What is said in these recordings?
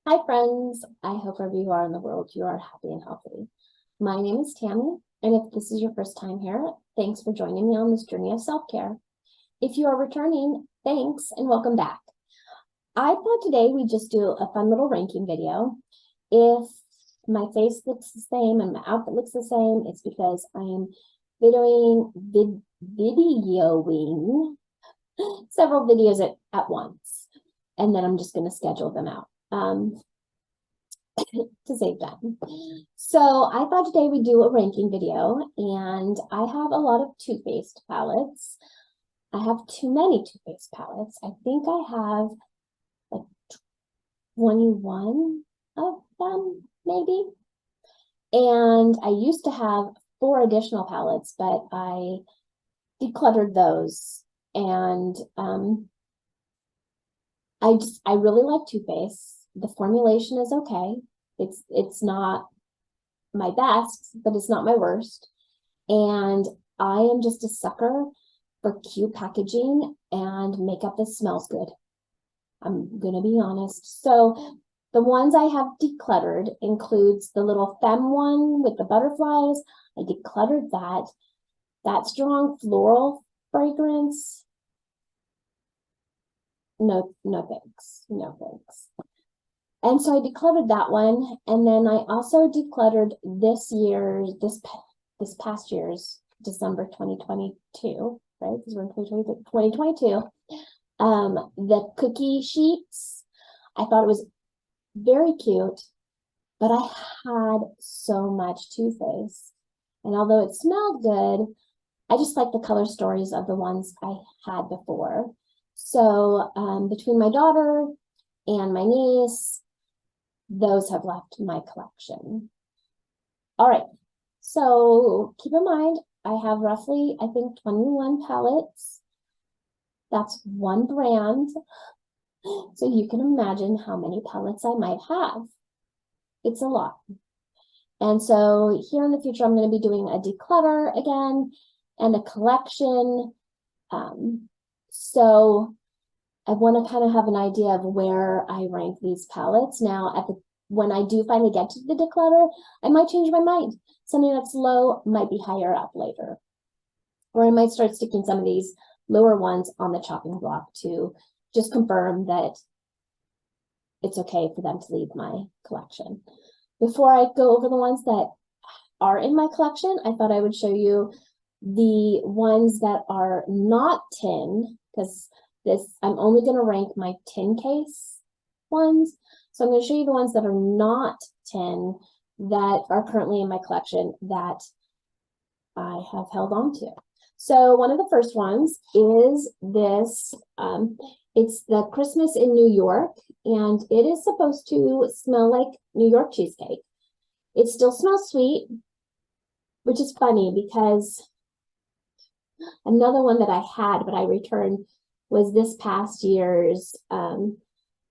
Hi friends, I hope wherever you are in the world you are happy and healthy. My name is Tammy, and if this is your first time here, thanks for joining me on this journey of self-care. If you are returning, thanks and welcome back. I thought today we'd just do a fun little ranking video. If my face looks the same and my outfit looks the same, it's because I am videoing several videos at once, and then I'm just going to schedule them out. To save time. So I thought today we'd do a ranking video, and I have a lot of toothpaste palettes. I have too many toothpaste palettes. I think I have like 21 of them, maybe. And I used to have 4 additional palettes, but I decluttered those. And I really like toothpaste. The formulation is okay. It's not my best, but it's not my worst. And I am just a sucker for cute packaging and makeup that smells good. I'm gonna be honest. So the ones I have decluttered includes the little femme one with the butterflies. I decluttered that. That strong floral fragrance. No thanks. No thanks. And so I decluttered that one, and then I also decluttered this past year's December 2022, right? Because we're in 2022. The cookie sheets. I thought it was very cute, but I had so much toothpaste, and although it smelled good, I just like the color stories of the ones I had before. So between my daughter and my niece, those have left my collection. All right, so keep in mind, I have roughly, I think, 21 palettes. That's one brand. So you can imagine how many palettes I might have. It's a lot. And so here in the future, I'm going to be doing a declutter again and a collection. So I want to kind of have an idea of where I rank these palettes. Now, when I do finally get to the declutter, I might change my mind. Something that's low might be higher up later. Or I might start sticking some of these lower ones on the chopping block to just confirm that it's okay for them to leave my collection. Before I go over the ones that are in my collection, I thought I would show you the ones that are not tin, because I'm only going to rank my tin case ones. So I'm going to show you the ones that are not tin that are currently in my collection that I have held on to. So one of the first ones is this. It's the Christmas in New York, and it is supposed to smell like New York cheesecake. It still smells sweet, which is funny because another one that I had, but I returned, was this past year's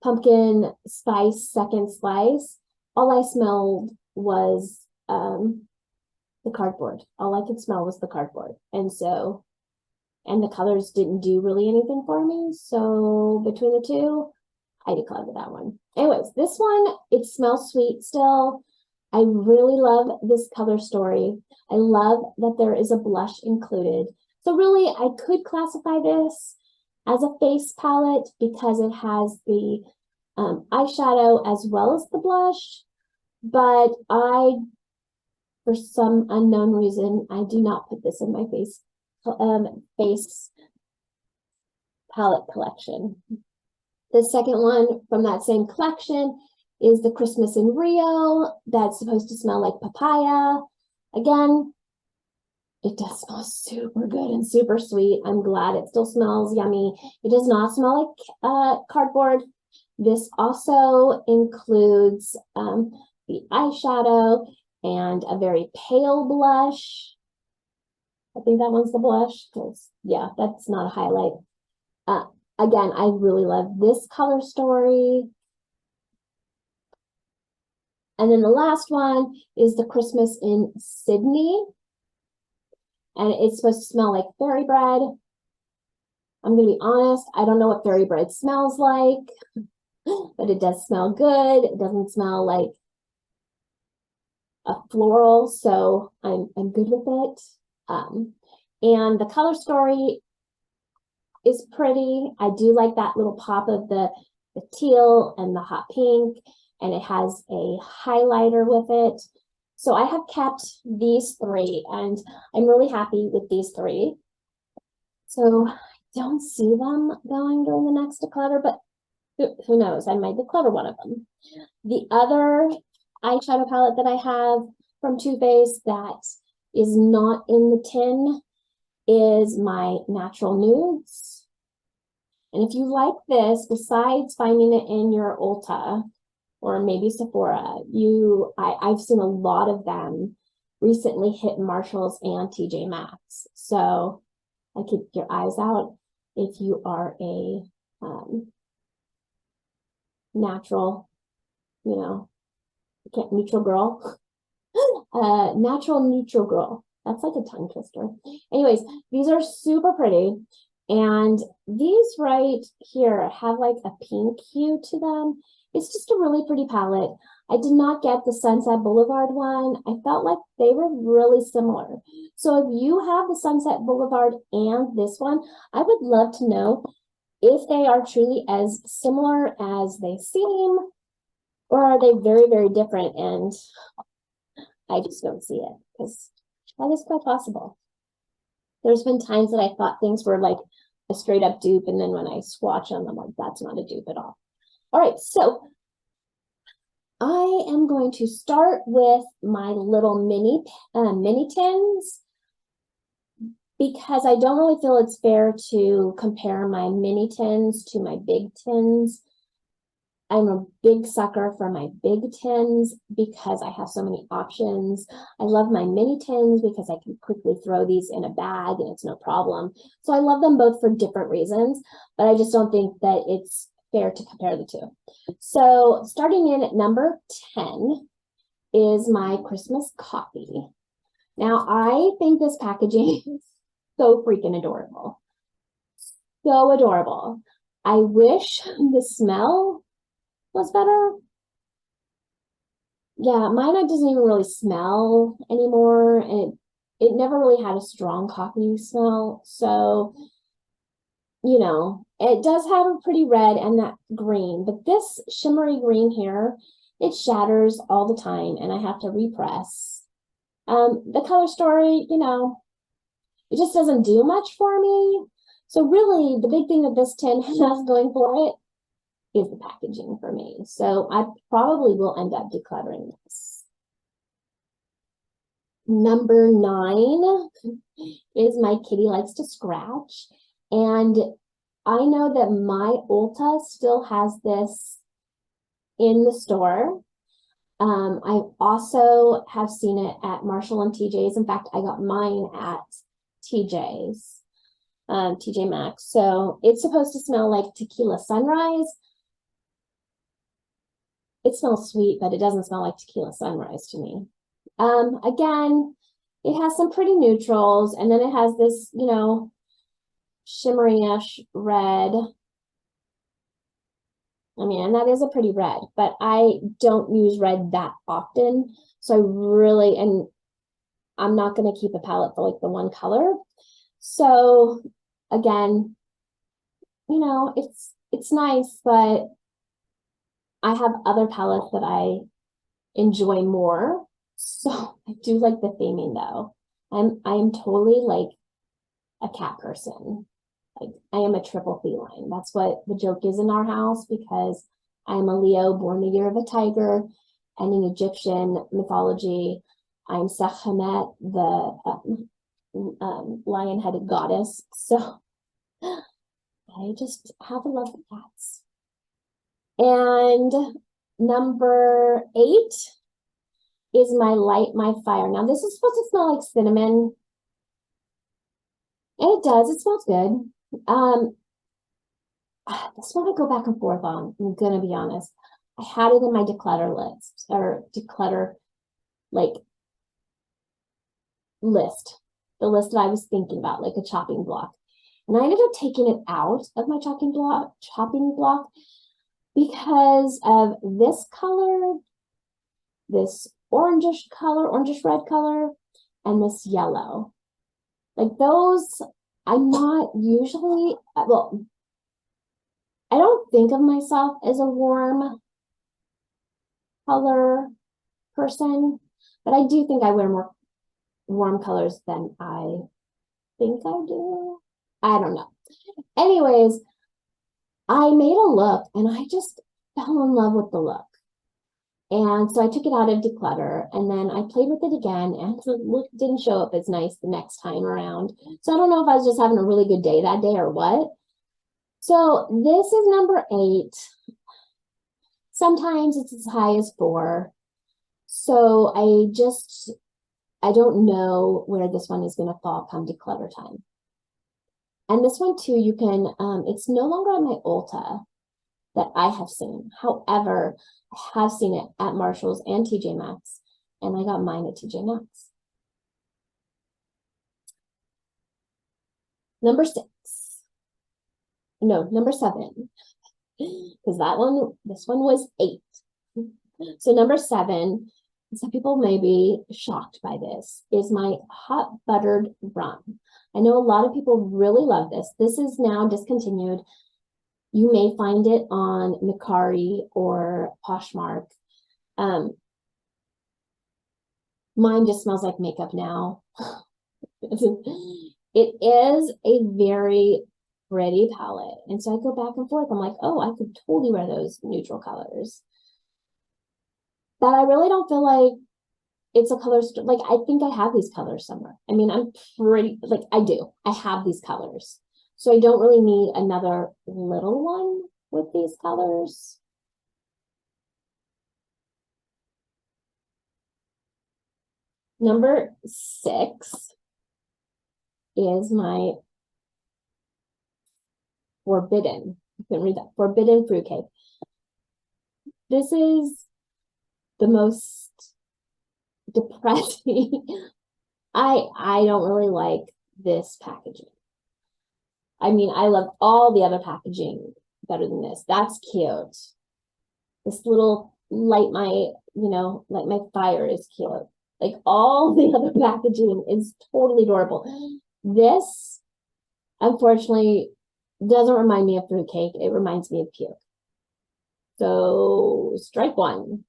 pumpkin spice second slice. All I smelled was the cardboard. All I could smell was the cardboard. And the colors didn't do really anything for me. So between the two, I decluttered that one. Anyways, this one, it smells sweet still. I really love this color story. I love that there is a blush included. So really, I could classify this as a face palette because it has the eyeshadow as well as the blush. But for some unknown reason, I do not put this in my face palette collection. The second one from that same collection is the Christmas in Rio. That's supposed to smell like papaya. Again, it does smell super good and super sweet. I'm glad it still smells yummy. It does not smell like cardboard. This also includes the eyeshadow and a very pale blush. I think that one's the blush, because yeah, that's not a highlight. Again, I really love this color story. And then the last one is the Christmas in Sydney. And it's supposed to smell like fairy bread. I'm going to be honest, I don't know what fairy bread smells like. but it does smell good. It doesn't smell like a floral, so I'm good with it. And the color story is pretty. I do like that little pop of the teal and the hot pink, and it has a highlighter with it. So I have kept these three, and I'm really happy with these three. So I don't see them going during the next declutter, but who knows? I might declutter one of them. The other eyeshadow palette that I have from Too Faced that is not in the tin is my Natural Nudes. And if you like this, besides finding it in your Ulta or maybe Sephora, I've seen a lot of them recently hit Marshalls and TJ Maxx. So I keep your eyes out if you are a natural, neutral girl. Natural neutral girl. That's like a tongue twister. Anyways, these are super pretty. And these right here have like a pink hue to them. It's just a really pretty palette. I did not get the Sunset Boulevard one. I felt like they were really similar. So if you have the Sunset Boulevard and this one, I would love to know if they are truly as similar as they seem, or are they very, very different? And I just don't see it, because that is quite possible. There's been times that I thought things were like a straight up dupe, and then when I swatch them, I'm like, that's not a dupe at all. All right, so I am going to start with my little mini tins, because I don't really feel it's fair to compare my mini tins to my big tins. I'm a big sucker for my big tins because I have so many options. I love my mini tins because I can quickly throw these in a bag and it's no problem. So I love them both for different reasons, but I just don't think that it's fair to compare the two. So starting in at number 10 is my Christmas coffee. Now I think this packaging is so freaking adorable. So adorable. I wish the smell was better. Yeah, mine doesn't even really smell anymore, and it never really had a strong coffee smell. So, it does have a pretty red and that green, but this shimmery green here, it shatters all the time, and I have to repress. The color story, it just doesn't do much for me. So really, the big thing that this tin has going for it is the packaging for me. So I probably will end up decluttering this. Number 9 is my kitty likes to scratch. And I know that my Ulta still has this in the store. I also have seen it at Marshall and TJ's. In fact, I got mine at TJ's, TJ Maxx. So it's supposed to smell like tequila sunrise. It smells sweet, but it doesn't smell like tequila sunrise to me. Again, it has some pretty neutrals, and then it has this, shimmery-ish red. I mean, and that is a pretty red, but I don't use red that often. So and I'm not going to keep a palette for like the one color. So again, it's nice, but I have other palettes that I enjoy more. So I do like the theming though. I am totally like a cat person. Like I am a triple feline. That's what the joke is in our house, because I am a Leo, born the year of a tiger, and in Egyptian mythology, I'm Sekhmet, the lion-headed goddess. So I just have a love for cats. And number 8 is my Light My Fire. Now this is supposed to smell like cinnamon, and it does. It smells good. This one I go back and forth on. I'm gonna be honest. I had it in my declutter list, or declutter like list, the list that I was thinking about, like a chopping block. And I ended up taking it out of my chopping block because of this color, this orangish color, orangish red color, and this yellow. Like those, I'm not usually, well, I don't think of myself as a warm color person, but I do think I wear more warm colors than I think I do. I don't know. Anyways, I made a look and I just fell in love with the look. And so I took it out of declutter and then I played with it again and the look didn't show up as nice the next time around. So I don't know if I was just having a really good day that day or what. So this is number 8. Sometimes it's as high as 4. So I don't know where this one is going to fall come declutter time. And this one too, you can, it's no longer on my Ulta that I have seen. However, I have seen it at Marshall's and TJ Maxx, and I got mine at TJ Maxx. Number 6. No, number 7. Because this one was 8. So number 7, some people may be shocked by this, is my hot buttered rum. I know a lot of people really love this. This is now discontinued. You may find it on Mercari or Poshmark. Mine just smells like makeup now. It is a very pretty palette. And so I go back and forth. I'm like, oh, I could totally wear those neutral colors. But I really don't feel like it's a color, like I think I have these colors somewhere. I mean, I'm pretty, like I do. I have these colors. So I don't really need another little one with these colors. Number 6 is my forbidden. You can read that. Forbidden fruitcake. This is the most depressing. I don't really like this packaging. I mean, I love all the other packaging better than this. That's cute. This little light my fire is cute. Like all the other packaging is totally adorable. This, unfortunately, doesn't remind me of fruitcake. It reminds me of puke. So strike 1.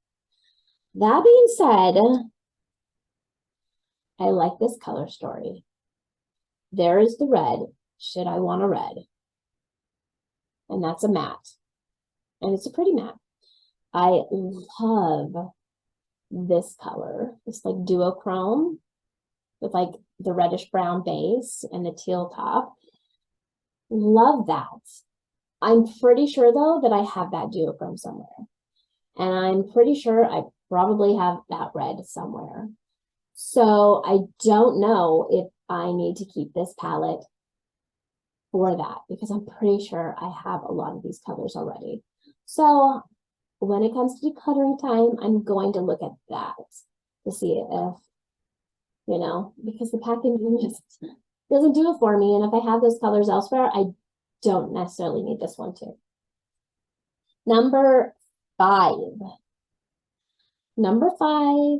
That being said, I like this color story. There is the red. Should I want a red? And that's a matte. And it's a pretty matte. I love this color. It's like duochrome with like the reddish brown base and the teal top. Love that. I'm pretty sure though that I have that duochrome somewhere. And I'm pretty sure I probably have that red somewhere. So I don't know if I need to keep this palette for that because I'm pretty sure I have a lot of these colors already. So when it comes to decluttering time, I'm going to look at that to see if, because the packaging just doesn't do it for me. And if I have those colors elsewhere, I don't necessarily need this one too. Number 5. Number 5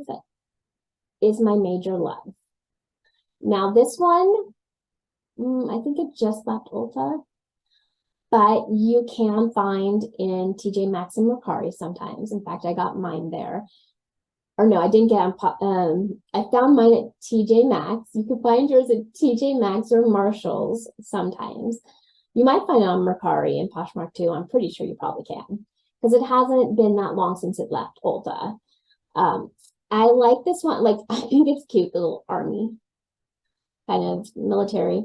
is my major love. Now this one, I think it just left Ulta, but you can find in TJ Maxx and Mercari sometimes. In fact, I got mine there. Or no, I didn't get on, I found mine at TJ Maxx. You can find yours at TJ Maxx or Marshall's sometimes. You might find it on Mercari and Poshmark too. I'm pretty sure you probably can because it hasn't been that long since it left Ulta. I like this one. Like, I think it's cute, little army kind of military.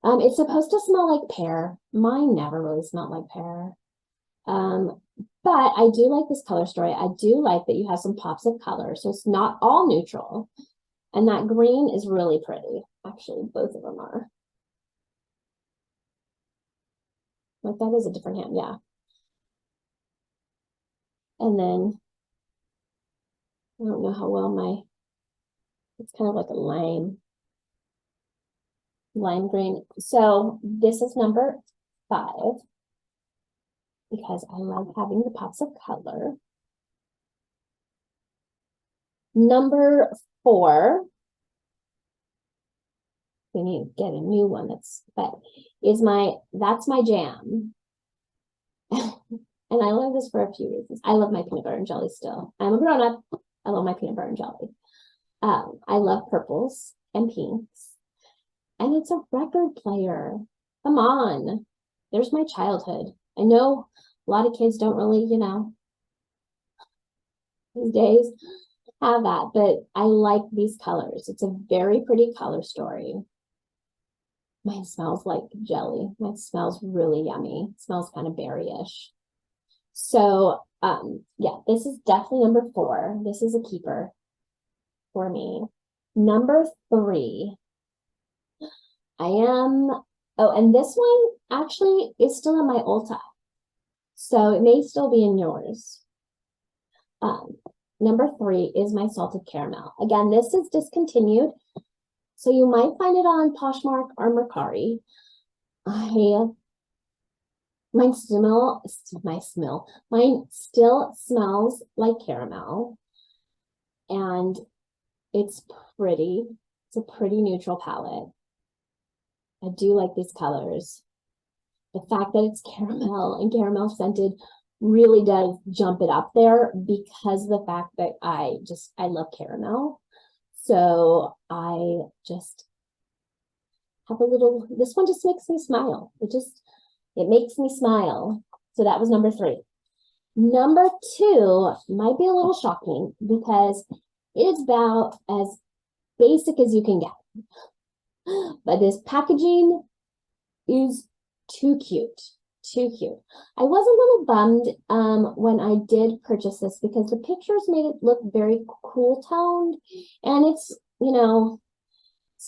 It's supposed to smell like pear. Mine never really smelled like pear. But I do like this color story. I do like that you have some pops of color. So it's not all neutral. And that green is really pretty. Actually, both of them are. Like that is a different hand, yeah. And then, I don't know how well it's kind of like a lime green. So this is number 5. because I like having the pops of color. Number 4, we need to get a new one that's my jam. And I love this for a few reasons. I love my peanut butter and jelly still. I'm a grown-up. I love my peanut butter and jelly. I love purples and pinks. And it's a record player. Come on. There's my childhood. I know a lot of kids don't really, these days have that, but I like these colors. It's a very pretty color story. Mine smells like jelly. Mine smells really yummy. It smells kind of berry-ish. So, yeah, this is definitely number 4. This is a keeper for me. Number 3, and this one actually is still in my Ulta. So it may still be in yours. Number 3 is my salted caramel. Again, this is discontinued. So you might find it on Poshmark or Mercari. Mine still smells like caramel. And it's pretty. It's a pretty neutral palette. I do like these colors. The fact that it's caramel and caramel scented really does jump it up there because of the fact that I love caramel. So I just have this one just makes me smile. It makes me smile. So that was number 3. Number 2 might be a little shocking because it's about as basic as you can get. But this packaging is too cute. I was a little bummed when I did purchase this because the pictures made it look very cool toned, and it's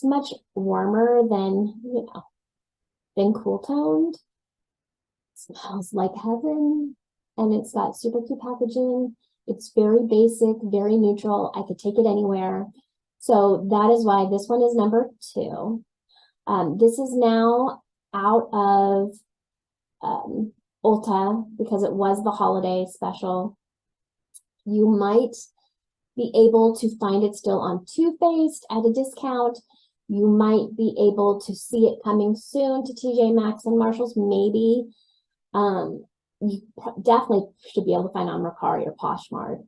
much warmer than cool toned. It smells like heaven, and it's got super cute packaging. It's very basic, very neutral. I could take it anywhere. So that is why this one is number 2. This is now out of Ulta because it was the holiday special. You might be able to find it still on Too Faced at a discount. You might be able to see it coming soon to TJ Maxx and Marshalls, maybe. You definitely should be able to find it on Mercari or Poshmark.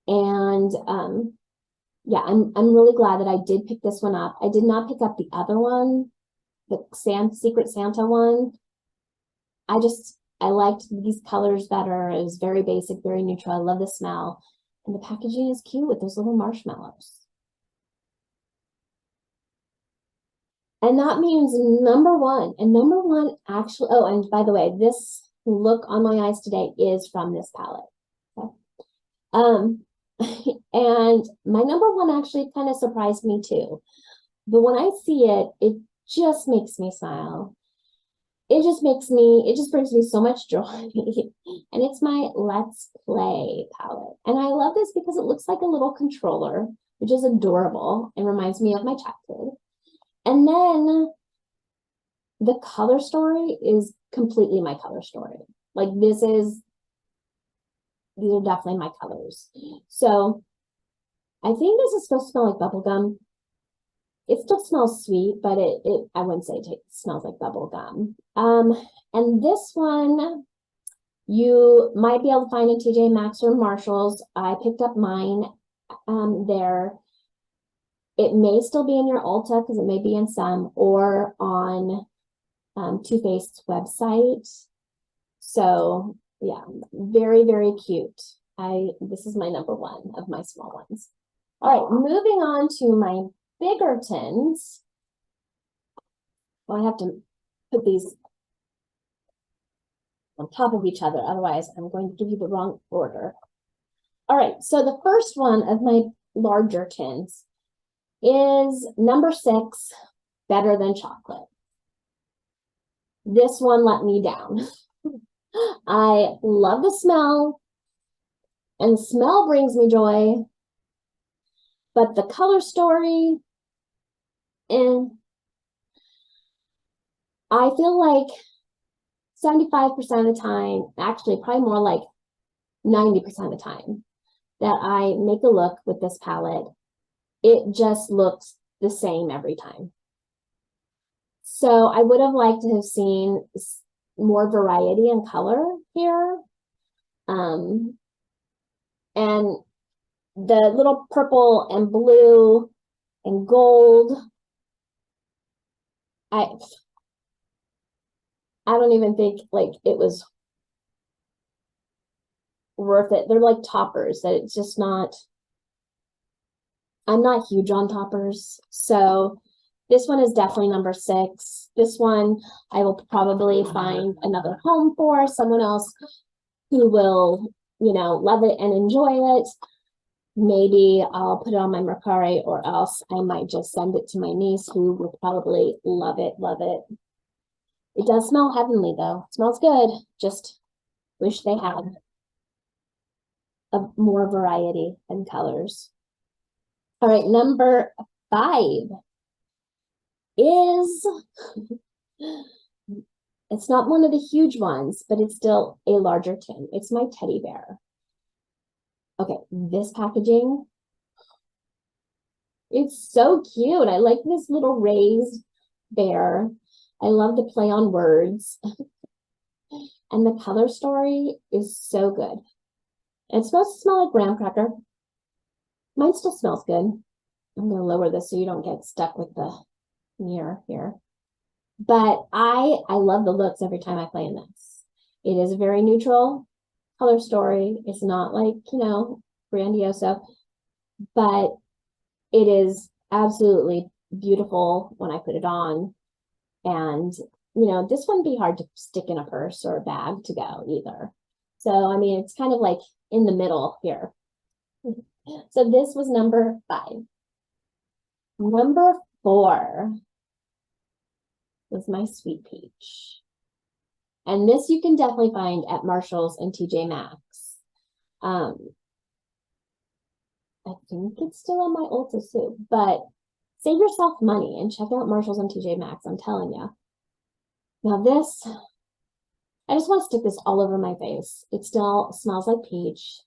And yeah, I'm really glad that I did pick this one up. I did not pick up the other one, the Secret Santa one. I liked these colors better. It was very basic, very neutral. I love the smell. And the packaging is cute with those little marshmallows. And that means number 1. And number 1 actually, oh, and by the way, this look on my eyes today is from this palette. Okay. And my number 1 actually kind of surprised me too. But when I see it, it just makes me smile. It just brings me so much joy. And it's my Let's Play palette. And I love this because it looks like a little controller, which is adorable and reminds me of my childhood. And then the color story is completely my color story. Like these are definitely my colors. So I think this is supposed to smell like bubble gum. It still smells sweet, but I wouldn't say it smells like bubble gum. And this one you might be able to find in TJ Maxx or Marshalls. I picked up mine there. It may still be in your Ulta because it may be in some, or on Too Faced's website. So yeah, very, very cute. This is my number 1 of my small ones. All right, moving on to my bigger tins. Well, I have to put these on top of each other, otherwise I'm going to give you the wrong order. All right, so the first one of my larger tins is number 6, Better Than Chocolate. This one let me down. I love the smell, and the smell brings me joy, but the color story, and I feel like 75% of the time, actually probably more like 90% of the time that I make a look with this palette, it just looks the same every time. So I would have liked to have seen more variety in color here. And the little purple and blue and gold, I don't even think like it was worth it. They're like toppers that it's just not, I'm not huge on toppers. So this one is definitely number 6. This one I will probably find another home for, someone else who will, you know, love it and enjoy it. Maybe I'll put it on my Mercari, or else I might just send it to my niece who will probably love it, love it. It does smell heavenly though. It smells good. Just wish they had a more variety in colors. All right, number 5 is, it's not one of the huge ones, but it's still a larger tin. It's my teddy bear. Okay, this packaging, it's so cute. I like this little raised bear. I love the play on words. And the color story is so good. It's supposed to smell like graham cracker. Mine still smells good. I'm going to lower this so you don't get stuck with the mirror here. But I love the looks every time I play in this. It is a very neutral color story. It's not like, you know, grandioso, but it is absolutely beautiful when I put it on. And, you know, this wouldn't be hard to stick in a purse or a bag to go either. So, I mean, it's kind of like in the middle here. So this was number 5. Number 4 was my Sweet Peach. And this you can definitely find at Marshall's and TJ Maxx. I think it's still on my Ulta too, but save yourself money and check out Marshall's and TJ Maxx, I'm telling you. Now this, I just want to stick this all over my face. It still smells like peach.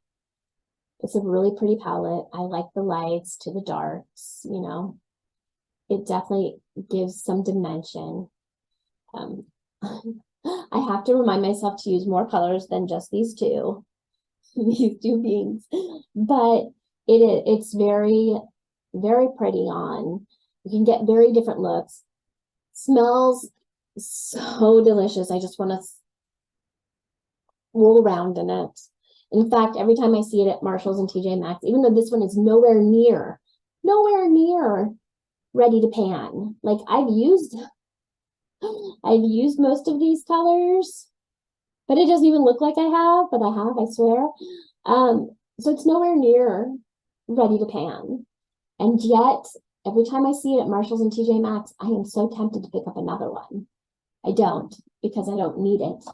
It's a really pretty palette. I like the lights to the darks, you know. It definitely gives some dimension. I have to remind myself to use more colors than just these two, these two beings. But it's very, very pretty on. You can get very different looks. Smells so delicious. I just want to roll around in it. In fact, every time I see it at Marshall's and TJ Maxx, even though this one is nowhere near ready to pan. Like I've used most of these colors, but it doesn't even look like I have, but I have, I swear. So it's nowhere near ready to pan. And yet, every time I see it at Marshall's and TJ Maxx, I am so tempted to pick up another one. I don't, because I don't need it,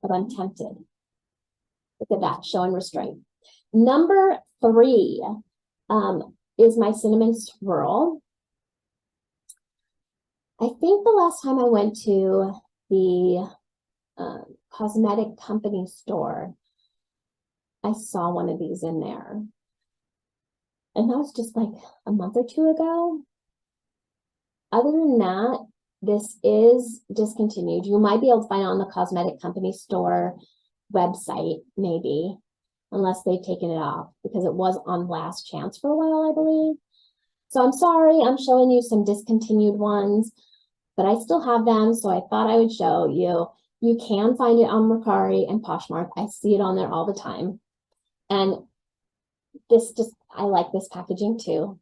but I'm tempted. Look at that, showing restraint. Number 3 is my Cinnamon Swirl. I think the last time I went to the cosmetic company store, I saw one of these in there. And that was just like a month or 2 ago. Other than that, this is discontinued. You might be able to find it on the cosmetic company store website, maybe, unless they've taken it off, because it was on last chance for a while, I believe. So I'm sorry, I'm showing you some discontinued ones, but I still have them, so I thought I would show you. You can find it on Mercari and Poshmark. I see it on there all the time. And this just, I like this packaging too.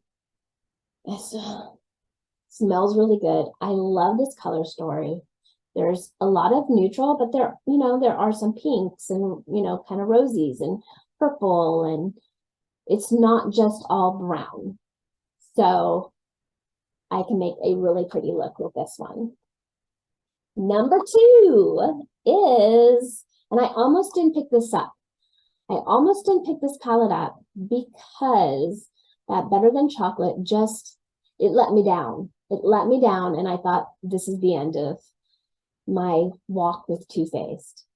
It smells really good. I love this color story. There's a lot of neutral, but there, you know, there are some pinks and, you know, kind of rosies and purple, and it's not just all brown. So I can make a really pretty look with this one. Number 2 is, and I almost didn't pick this up. I almost didn't pick this palette up because that Better Than Chocolate just, it let me down. It let me down, and I thought this is the end of my walk with Too Faced.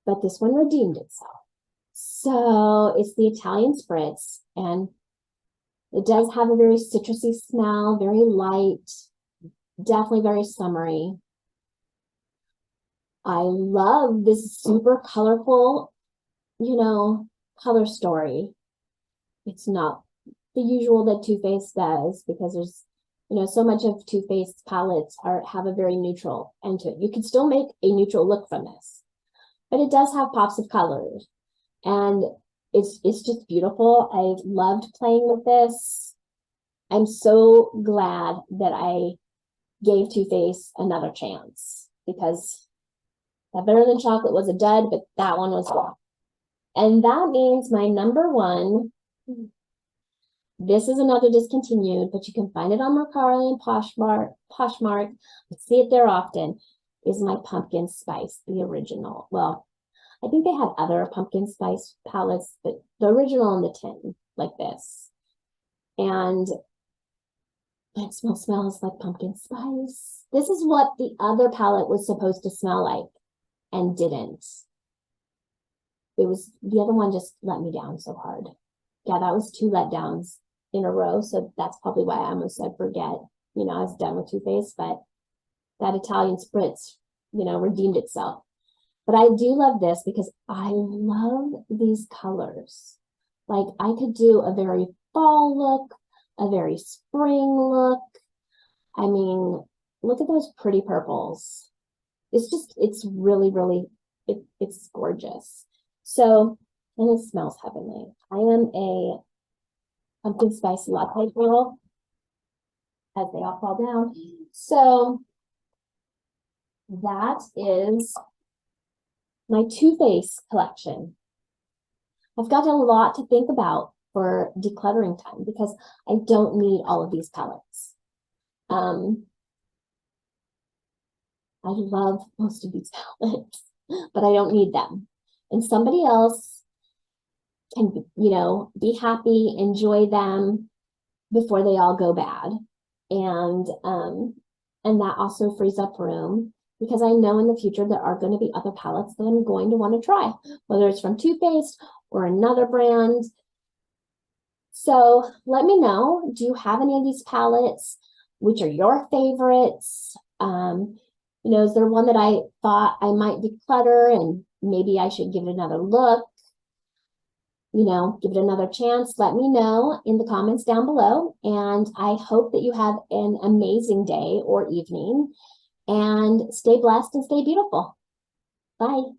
But this one redeemed itself. So it's the Italian Spritz, and it does have a very citrusy smell, very light, definitely very summery. I love this super colorful, color story. It's not the usual that Too Faced does, because there's, so much of Too Faced palettes have a very neutral end to it. You can still make a neutral look from this, but it does have pops of colors, and it's just beautiful. I've loved playing with this. I'm so glad that I gave Too Faced another chance, because that Better Than Chocolate was a dud, but that one was fun. And that means my number one, this is another discontinued, but you can find it on Mercari and Poshmark. I see it there often, is my pumpkin spice, the original. Well, I think they had other pumpkin spice palettes, but the original in the tin, like this. And it smells like pumpkin spice. This is what the other palette was supposed to smell like and didn't. The other one just let me down so hard. Yeah, that was 2 letdowns in a row. So that's probably why I almost said forget. I was done with Too Faced, but that Italian Spritz, redeemed itself. But I do love this because I love these colors. Like, I could do a very fall look, a very spring look. I mean, look at those pretty purples. It's really, really, it's gorgeous. So, and it smells heavenly. I am a pumpkin spice latte girl, as they all fall down. So that is my Too Faced collection. I've got a lot to think about for decluttering time, because I don't need all of these palettes. I love most of these palettes, but I don't need them. And somebody else can, be happy, enjoy them before they all go bad. And that also frees up room, because I know in the future there are going to be other palettes that I'm going to want to try, whether it's from Too Faced or another brand. So let me know, do you have any of these palettes? Which are your favorites? Is there one that I thought I might declutter and maybe I should give it another look? Give it another chance. Let me know in the comments down below. And I hope that you have an amazing day or evening, and stay blessed and stay beautiful. Bye.